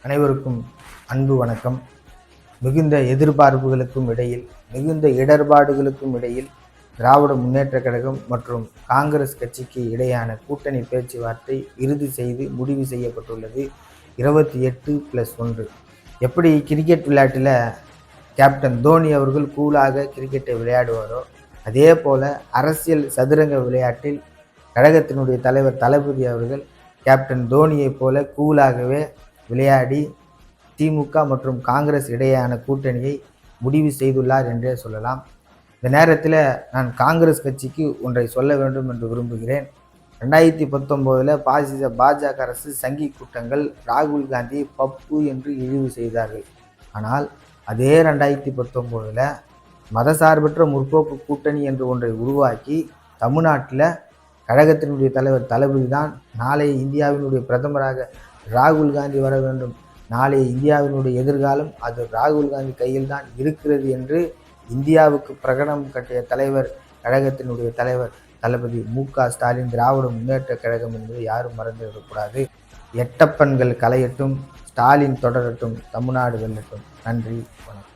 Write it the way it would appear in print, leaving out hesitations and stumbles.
அனைவருக்கும் அன்பு வணக்கம். மிகுந்த எதிர்பார்ப்புகளுக்கும் இடையில், மிகுந்த இடர்பாடுகளுக்கும் இடையில் திராவிட முன்னேற்ற கழகம் மற்றும் காங்கிரஸ் கட்சிக்கு இடையான கூட்டணி பேச்சுவார்த்தை இறுதி செய்து முடிவு செய்யப்பட்டுள்ளது. 28+1. எப்படி கிரிக்கெட் விளையாட்டில் கேப்டன் தோனி அவர்கள் கூலாக கிரிக்கெட்டை விளையாடுவாரோ, அதே போல அரசியல் சதுரங்க விளையாட்டில் கழகத்தினுடைய தலைவர் தளபதி அவர்கள் கேப்டன் தோனியை போல கூலாகவே விளையாடி திமுக மற்றும் காங்கிரஸ் இடையேயான கூட்டணியை முடிவு செய்துள்ளார் என்றே சொல்லலாம். இந்த நேரத்தில் நான் காங்கிரஸ் கட்சிக்கு ஒன்றை சொல்ல வேண்டும் என்று விரும்புகிறேன். 2019 பாஜக அரசு சங்கி கூட்டங்கள் ராகுல் காந்தியை பப்பு என்று இழிவு செய்தார்கள். ஆனால் அதே 2019 மதசார்பற்ற முற்போக்கு கூட்டணி என்று ஒன்றை உருவாக்கி தமிழ்நாட்டில் கழகத்தினுடைய தலைவர் தளபதி தான் நாளைய இந்தியாவினுடைய பிரதமராக ராகுல் காந்தி வர வேண்டும், நாளைய இந்தியாவினுடைய எதிர்காலம் அது ராகுல் காந்தி கையில் தான் இருக்கிறது என்று இந்தியாவுக்கு பிரகடனம் கட்டிய தலைவர் கழகத்தினுடைய தலைவர் தளபதி மு.க.ஸ்டாலின். திராவிட முன்னேற்ற கழகம் என்பது யாரும் மறந்துவிடக்கூடாது. எட்டப்பன்கள் கலையட்டும், ஸ்டாலின் தொடரட்டும், தமிழ்நாடு வெல்லட்டும். நன்றி, வணக்கம்.